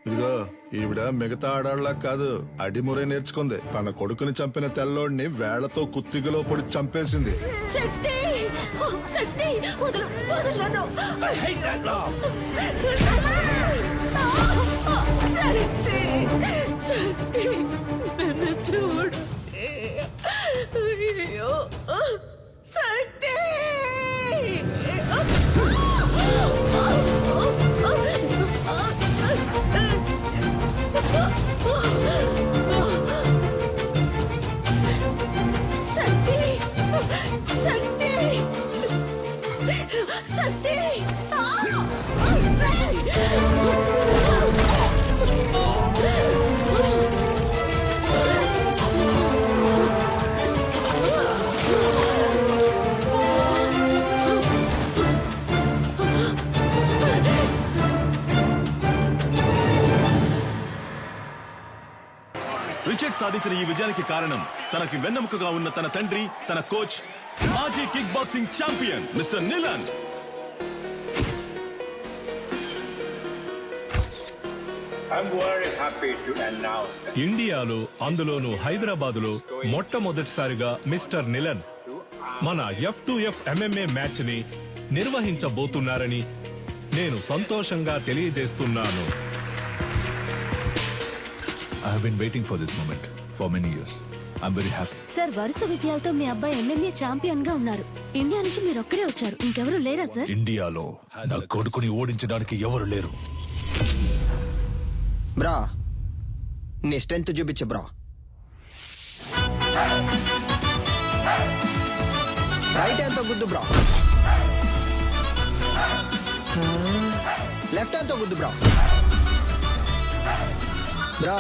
ఇదిగో ఈవిడ మిగతా ఆడాళ్ళ కాదు, అడిమురే నేర్చుకుంది. తన కొడుకుని చంపిన తెల్లోడిని వేళ్లతో కుత్తిగలో పొడి చంపేసింది. శక్తి శక్తి వదలు వదలను. శక్తి శక్తి నన్ను చూడు. అయ్యో శక్తి. శక్తి శక్తి శక్తి. రిచర్డ్ సాధించిన ఈ విజయానికి కారణం తనకి వెన్నెముకగా ఉన్న తన తండ్రి, తన కోచ్, మాజీ కిక్ బాక్సింగ్ ఛాంపియన్ మిస్టర్ నిలన్. ఇండియాలో, అందులోనూ హైదరాబాదులో మొట్టమొదటిసారిగా మిస్టర్ నిలన్ మన F2F MMA మ్యాచ్ ని నిర్వహించబోతున్నారని నేను సంతోషంగా తెలియజేస్తున్నాను. I have been waiting for this moment for many years. I'm very happy. Sir, వరుస విజయాలతో మీ అబ్బాయి MMA ఛాంపియన్ గా ఉన్నారు. ఇండియా నుంచి మీరు ఒక్కరే వచ్చారు, ఇంకెవరు లేరా సార్? ఇండియాలో నా కొడుకుని ఓడించడానికి ఎవరు లేరు. బ్రా, నీ స్ట్రెంత్ చూపించు బ్రా. రైట్ హ్యాండ్ తో గుద్దు బ్రా. లెఫ్ట్ హ్యాండ్ తో గుద్దు బ్రా. బ్రా,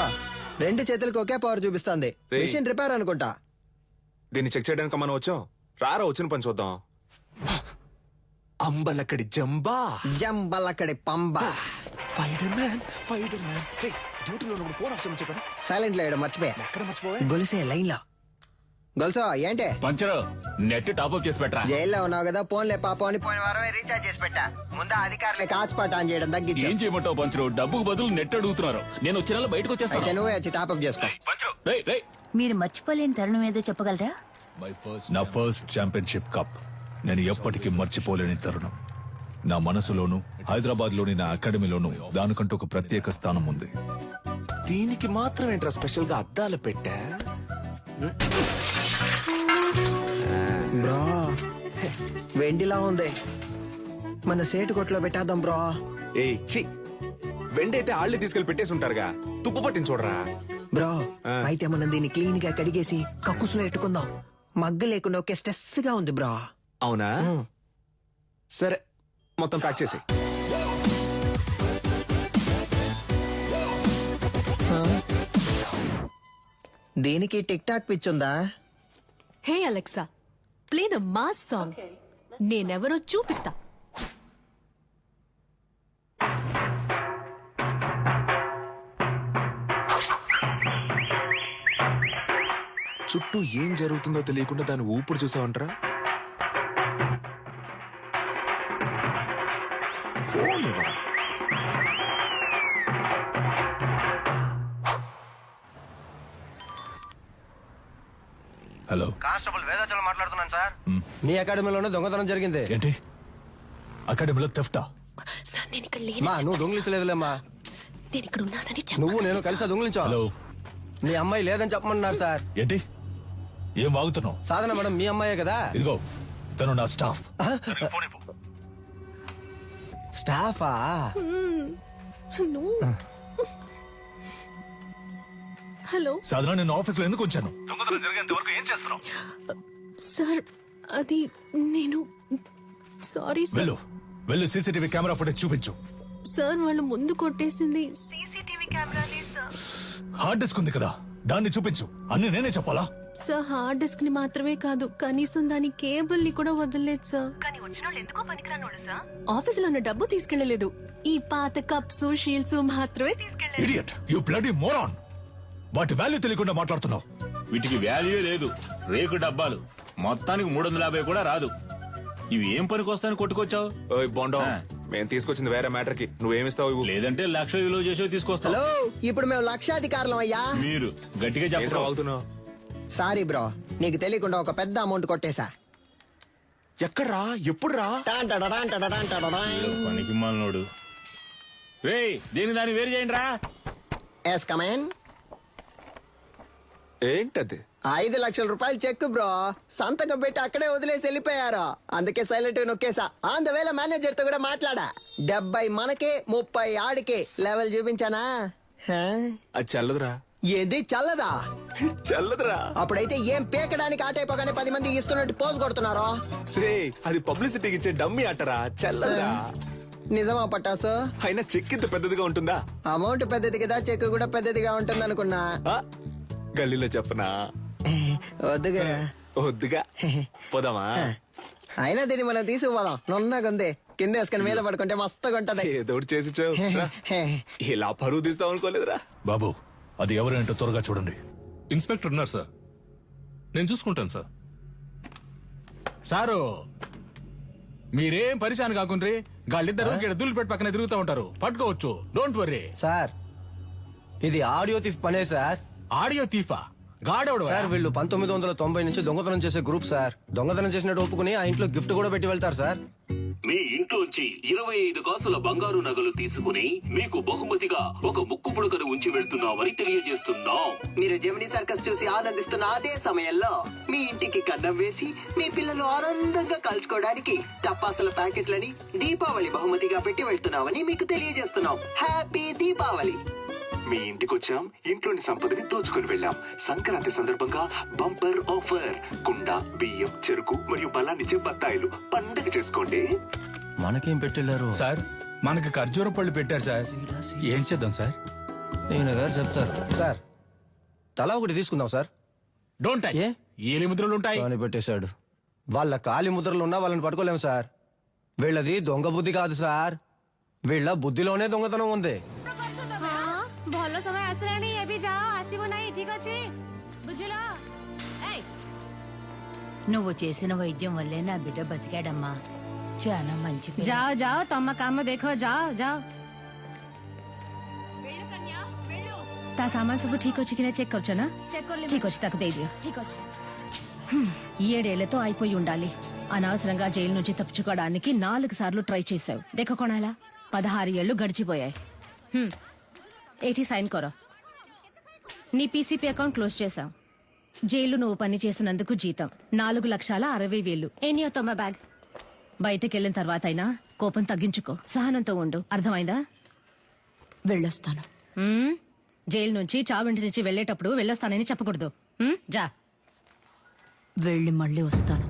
రెండు చేతులకు ఒకే పవర్ చూపిస్తుంది. మిషన్ రిపేర్ అనుకుంటా. దీన్ని చెక్ చేయడానికి మనం వచ్చాం. రారా వచ్చిన పని చూద్దాం. అంబలక్కడి జంబా, జంబలక్కడి పంబా. Fighter man, fighter man. డ్యూటీలో ఉన్నప్పుడు ఫోన్ ఆఫ్ చేయమని చెప్పాను. సైలెంట్ లో వేయడం మర్చిపోయా. ఎక్కడ మర్చిపోవా? గొలుసే లైన్ లో. గొలుసో ఏంటి? పంచరు నెట్ టాప్అప్ చేసి పెట్టరా. జైల్లో ఉన్నావు కదా, ఫోన్లే పాపం అని పోయిన వారమే రీఛార్జ్ చేసి పెట్టా. ముందు అధికారులే కాచిపాట ఆన్ చేయడం తగ్గించు. ఏం చేయమంటావు పంచరు? డబ్బుకు బదులు నెట్ అడుగుతున్నారు. నేను వచ్చే నెల బయటకు అయితే వచ్చేస్తాను. నువ్వే వచ్చి టాప్అప్ చేసుకో. మీరు మర్చిపోలేని తరుణం ఏదో చెప్పగలరా? నా ఫస్ట్ ఛాంపియన్షిప్ కప్ నేను ఎప్పటికీ మర్చిపోలేని తరుణం. నా మనసులోను, హైదరాబాద్ లోని నా అకాడమీలోను దానికంటూ ఒక ప్రత్యేక స్థానం ఉంది. దీనికి మాత్రం ఏంట్రా స్పెషల్ గా అద్దాలు పెట్టా? బ్రో, వెండిలా ఉంది. మన సేటు కొట్లో పెట్టేద్దాం బ్రో. ఏ చి, వెండైతే ఆళ్ళే తీసుకెళ్లి పెట్టేసి ఉంటారుగా. తుప్పు పట్టింది చూడరా. బ్రో, అయితే మనం దీన్ని క్లీన్ గా కడిగేసి కక్కుసులో పెట్టుకుందాం. మగ్గ లేకుండా ఒకే స్ట్రెస్ గా ఉంది బ్రో. అవునా? సరే, మొత్తం ప్యాక్ చేసి. దీనికి టిక్ టాక్ పిచ్చుందా? Hey Alexa, play the mass song. నేనెవరో చూపిస్తా. చుట్టూ ఏం జరుగుతుందో తెలియకుండా దాని ఊపిరి చూసావంటరా. ఫోన్ ఇవ్వరా. హలో, కానిస్టేబుల్ వేదాచలం మాట్లాడుతున్నాను సార్. నీ అకాడమీలోనే దొంగతనం జరిగింది. ఏంటి? అకాడమీలో థెఫ్టా? సార్, నేను ఇక్కడ మా నువ్వు దొంగిలించలేదులేమ్మా. నేను ఇక్కడ ఉన్నానని నువ్వు నేను కలిసి దొంగిలించావు. హలో, మీ అమ్మాయి లేదని చెప్పమన్నారు సార్. ఏంటి? ఏం వాగుతున్నావు? సాధన మేడం మీ అమ్మాయే కదా. ఇదిగో, తను నా స్టాఫ్. స్టాఫా? హలో సాధారణ నేను ఆఫీస్ లో ఎందుకు వచ్చాను? సార్, అది నేను సారీ సార్. వెళ్ళు, వెళ్ళు, సీసీటీవీ కెమెరా ఫుటేజ్ చూపించు. సార్, వాళ్ళు ముందు కొట్టేసింది సీసీటీవీ కెమెరానే సార్. హార్డ్ డిస్క్ ఉంది కదా, దాన్ని చూపించు. అన్ని నేనే చెప్పాలా? సార్, హార్డ్ డిస్క్ ని మాత్రమే కాదు, కనీసం దాని కేబుల్ ని కూడా వదలలేదు సార్. ఆఫీసులో ఉన్న డబ్బు తీసుకెళ్లలేదు. ఈ పాత కప్స్, షీల్డ్స్ మాత్రమే తీసుకెళ్లేదు. Idiot, you bloody moron. వాటి వాల్యూ తెలియకుండా మాట్లాడుతున్నావు. వీటికి వాల్యూ లేదు. రేకు డబ్బాలు మొత్తానికి 350 కూడా రాదు. ఇవి ఏం పనికి వస్తాయని కొట్టుకొచ్చావు? ఓయ్ బొండం, మేము తీసుకొచ్చింది వేరే మ్యాటర్ కి నువ్వేమిస్తావు ఇవ్వు. లేదంటే లక్ష విలువ చేసేవి తీసుకొస్తాం. హలో ఇప్పుడు మేము లక్షాధికారులం అయ్యా. మీరు గట్టిగా ఏంట్రా చెప్పాలి. వాగుతున్నావు? సారీ బ్రో, నీకు తెలియకుండా ఒక పెద్ద అమౌంట్ కొట్టేశా. ఎక్కడ్రా ఎప్పుడురా? పనికి మాలినోడు. రేయ్ దీని దాన్ని వేరు చేయండి రా. Yes come on. ఏంటది? 5 లక్షల రూపాయలు చెక్ బ్రో, సంతకం పెట్టి అక్కడే వదిలేసి వెళ్ళిపోయారు. అందుకే సైలెంట్ నొక్కేసా. ఆన్ ద వేళ మేనేజర్ తో కూడా మాట్లాడా. 70 మనకే 30 ఆడికే లెవెల్ చూపించానా? హా? అది చల్లదురా. ఏది చల్లదా? చల్లదురా. అప్పుడైతే ఏం పేకడానికి ఆటైపోగానే 10 మంది ఇస్తున్నట్టు పోజ్ కొడుతున్నారో. రే అది పబ్లిసిటీకి ఇచ్చే డమ్మి ఆటరా, చల్లదురా. నిజమా పట్టాసు? అయినా చెక్ ఇంత పెద్దదిగా ఉంటుందా? అమౌంట్ పెద్దది కదా, చెక్ కూడా పెద్దదిగా ఉంటుంది అనుకున్నా. ఆ? గల్లీలో చెప్పనా? వద్దుగా. వద్దుగా. పోదామా? అయినా దీన్ని మనం తీసుకుపోదాం. నున్నగుంది, కింద వేసుకుని మీద పడుకుంటే మస్తుగా ఉంటది. ఏదో ఒకటి చేసి చావు. రా. ఇలా పరువు తీస్తాం అనుకోలేదురా. బాబు అది ఎవరేంటో త్వరగా చూడండి. ఇన్స్పెక్టర్ ఉన్నారు సార్, నేను చూసుకుంటాను సార్. సారు మీరేం పరిశాన్ కాకుండ్రి, గాళ్ళిద్దరు ఇక్కడ దుల్లిపెట్టి పక్కన తిరుగుతూ ఉంటారు, పట్టుకోవచ్చు. Don't worry. సార్ ఇది ఆడియో థీఫ్ పనే సార్. ఆడియో తీఫా? గాడెవడు? సార్ వీళ్ళు 1990 నుంచి దొంగతనం చేసే గ్రూప్ సార్. దొంగతనం చేసినట్టు ఒప్పుకుని ఆ ఇంట్లో గిఫ్ట్ కూడా పెట్టి వెళ్తారు సార్. మీ ఇంట్లోంచి 25 కాసుల బంగారు నగలు తీసుకుని మీకు బహుమతిగా ఒక ముక్కు పుడకను ఉంచి వెళ్తున్నామని తెలియజేస్తున్నాం. మీరు జెమినీ సర్కస్ చూసి ఆనందిస్తున్న అదే సమయంలో మీ ఇంటికి కన్నం వేసి మీ పిల్లలు ఆనందంగా కలుసుకోవడానికి టపాసుల ప్యాకెట్లని దీపావళి బహుమతిగా పెట్టి వెళ్తున్నామని మీకు తెలియజేస్తున్నాం. హ్యాపీ దీపావళి. మీ ఇంటికి వచ్చాం, ఇంట్లోని సంపదని దోచుకుని వెళ్ళాం. సంక్రాంతి సందర్భంగా బంపర్ ఆఫర్. కుండ, బియ్యం, చెరుకు మరియు బలాన్నిచ్చే బత్తాయిలు. పండగ చేసుకోండి. మనకేం పెట్టెళ్ళారు సార్ మనకి ఖర్జూర పళ్ళు పెట్టారు సార్. ఏం చేద్దాం సార్? నేను గారు చెప్తారు సార్. తలా ఒకటి తీసుకుందాం సార్. Don't touch. ఏ? ఏలి ముద్రలు ఉంటాయి. అని పెట్టేశాడు. వాళ్ళ కాలి ముద్రలు ఉన్నా వాళ్ళని పట్టుకోలేము సార్. వీళ్ళది దొంగ బుద్ధి కాదు సార్, వీళ్ళ బుద్ధిలోనే దొంగతనం ఉంది. ଭଲ ସମୟ ଆସିଲାଣି, ଏବେ ଯାଅ, ଆସିବ ନାହିଁ, ଠିକ ଅଛି? ବୁଝିଲ? నువ్వు చేసిన వైద్యం వల్లే నా బిడ్డ బతికాడమ్మా. చాలా మంచి పిల్ల. ଯାଅ ଯାଅ, ତମ କାମ ଦେଖ, ଯାଅ ଯାଅ. ତା ସାମାନ ସବୁ ଠିକ ଅଛି କି ନା చెక్ କରୁଛ ନା? ଠିକ ଅଛି, ତାକୁ ଦେଇଦିଅ. ଠିକ ଅଛି. 7 ఏళ్లతో అయిపోయి ఉండాలి. అనవసరంగా జైలు నుంచి తప్పించుకోవడానికి 4 సార్లు ట్రై చేశావు. దేఖ కొనాలా 16 ఏళ్లు గడిచిపోయాయి. ఏటి సైన్ కరో. నీ పీసీపీ అకౌంట్ క్లోజ్ చేశావు. జైలు నువ్వు పని చేసినందుకు జీతం 4,60,000. ఎనియో తొమ్మ బ్యాగ్. బయటకెళ్ళిన తర్వాత అయినా కోపం తగ్గించుకో, సహనంతో ఉండు, అర్థమైందా? వెళ్ళొస్తాను. జైలు నుంచి చావింటి నుంచి వెళ్లేటప్పుడు వెళ్ళొస్తానని చెప్పకూడదు. జా. వెళ్ళి మళ్ళీ వస్తాను.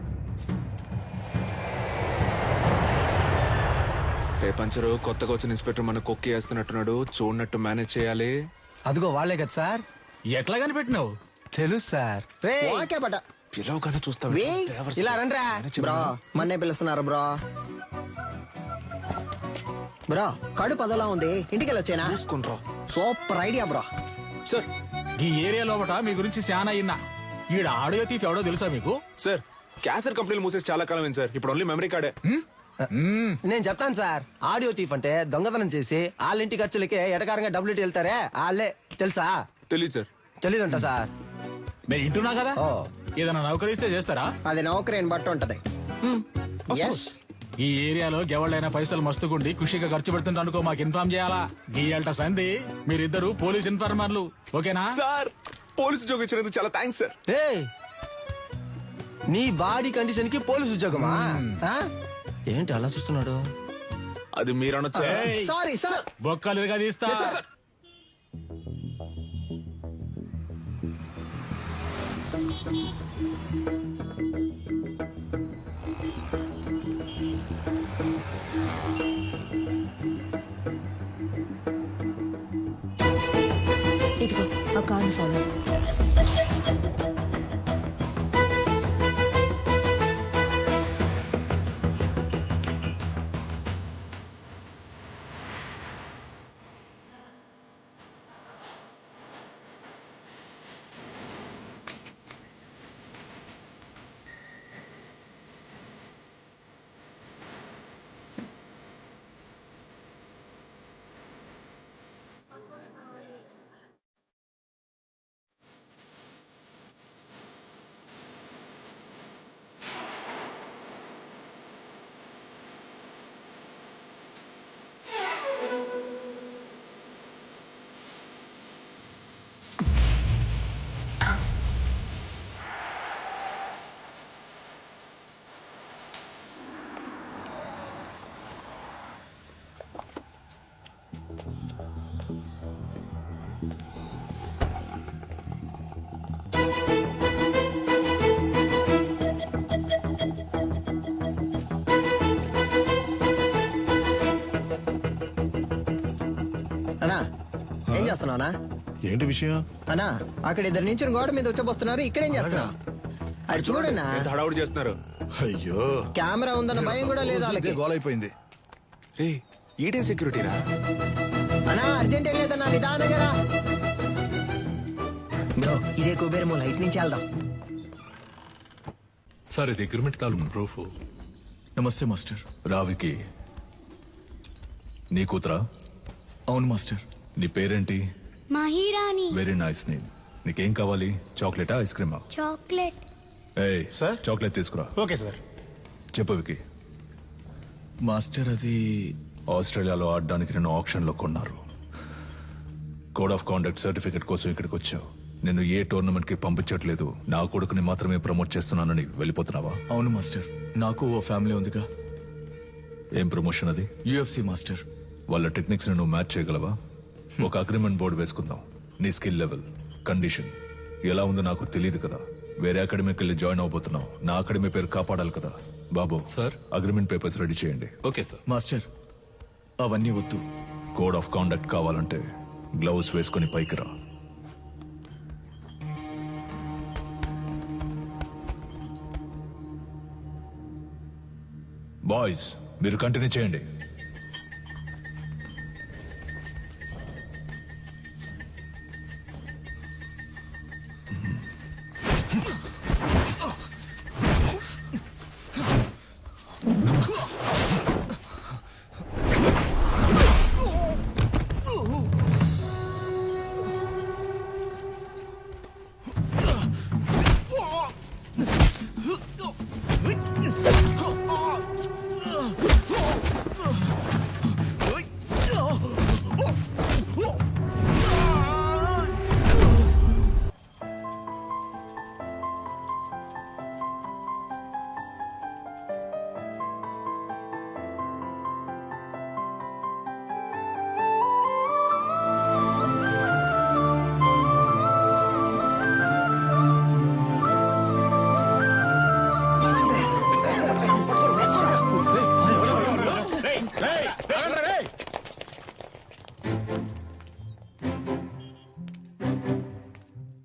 రే పంచరు, కొత్తగా వచ్చిన ఇన్స్పెక్టర్ మన కొక్కి వేస్తున్నట్టున్నాడు. చూడనట్టు మేనేజ్ చేయాలి. అదిగో వాళ్ళే కదా సార్. ఎట్లా కనిపెట్టినావు? తెలుసు సార్. ఓకే బట. పిలవగానే చూస్తావు. ఇలా రండ్రా బ్రో, మన్నే పిలుస్తున్నారు బ్రో. బ్రో కడుపు అదోలా ఉంది, ఇంటికి వెళ్ళొచ్చేనా? చూసుకుంట్రా. Super idea bro. సార్ ఈ ఏరియా లోపట మీ గురించి చాలా అయినా. ఈడ ఆడియో తీఫ్ ఎవడో తెలుసా మీకు? సార్ క్యాసర్ కంపెనీలు మూసేసి చాలా కాలం అయింది సార్. ఇప్పుడు ఓన్లీ మెమరీ కార్డే. నేను చెప్తాను సార్. ఆడియో తీఫ్ అంటే దొంగతనం చేసి వాళ్ళ ఇంటి ఖర్చులకే ఎటకారంగా డబ్బులు ఇట్టి వెళ్తారే వాళ్ళే. తెలుసా? తెలియదు సార్. తెలీదంట సార్. నేను ఇంటున్నా కదా. ఓ. ఏదైనా నౌకరిస్తే చేస్తారా? అది నౌకరీని బట్టి ఉంటది. ఎస్. ఈ ఏరియాలో ఎవళ్ళైనా పైసలు మస్తుకుండి ఖుషిగా ఖర్చు పెడుతుంటే అనుకో, మాకు ఇన్ఫార్మ్ చేయాలా. గీయాలట సంధి మీరిద్దరు పోలీస్ ఇన్ఫార్మర్లు, ఓకేనా? సార్ పోలీసు ఉద్యోగం ఇచ్చినందుకు చాలా థ్యాంక్స్ సార్. ఏయ్, నీ బాడీ కండిషన్ కి పోలీసు ఉద్యోగమా? ఆ? ఏంటి అలా చూస్తున్నాడు? అది మీరు అనొచ్చా? ఏయ్, సారీ సార్. బొక్కలుగా తీస్తా. ఇదిగో ఆ కార్డు ఫాలో. అన్నా ఏం చేస్తున్నావునా? ఏంటి విషయం? అన్నా అక్కడ ఇద్దరు నుంచి గోడ మీద వచ్చబోస్తున్నారు. ఇక్కడేం చేస్తున్నావు? అది చూడన్నా, హడావుడు చేస్తున్నారు. అయ్యో, కెమెరా ఉందన్న భయం కూడా లేదు వాళ్ళకి. గోలైపోయింది. రే ఈడే సెక్యూరిటీరా? అన్నా అర్జెంట్ ఏం లేదన్నా, నిదానంగా రా. బ్రో ఇదే కుబేరమో, లైట్ నుంచి వెళ్దాం. సార్ ఇది అగ్రిమెంట్ తాలూకు ప్రూఫ్. నమస్తే మాస్టర్. రావికి నీ కూతురా? అవును మాస్టర్. నీ పేరేంటి? మహిరాణి. Very nice name. నీకేం కావాలి? చాక్లెటా, ఐస్ క్రీమా? చాక్లెట్. ఏయ్ సార్, చాక్లెట్ తీసుకురా. Okay sir. చెప్పు వికి. మాస్టర్ అది ఆస్ట్రేలియాలో ఆడడానికి నేను ఆప్షన్లో కొన్నారు. కోడ్ ఆఫ్ కాండక్ట్ సర్టిఫికెట్ కోసం ఇక్కడికి వచ్చావు. నేను ఏ టోర్నమెంట్ కి పంపించట్లేదు, నా కొడుకుని మాత్రమే ప్రమోట్ చేస్తున్నానని వెళ్ళిపోతున్నావా? అవును మాస్టర్. నాకు ఓ ఫ్యామిలీ ఉందిగా. ఏం ప్రమోషన్ అది? UFC master. వాళ్ళ టెక్నిక్స్ ని నువ్వు మ్యాచ్ చేయగలవా? ఒక అగ్రిమెంట్ బోర్డు వేసుకుందాం. నీ స్కిల్ లెవెల్, కండిషన్ ఎలా ఉందో నాకు తెలియదు కదా. వేరే అకాడమీకి వెళ్ళి జాయిన్ అవబోతున్నావు. నా అకాడమీ పేరు కాపాడాలి కదా. బాబు సార్. అగ్రిమెంట్ పేపర్స్ రెడీ చేయండి. Okay sir. మాస్టర్ అవన్నీ వద్దు. కోడ్ ఆఫ్ కాండక్ట్ కావాలంటే గ్లౌస్ వేసుకొని పైకి రా. బాయ్స్ మీరు కంటిన్యూ చేయండి.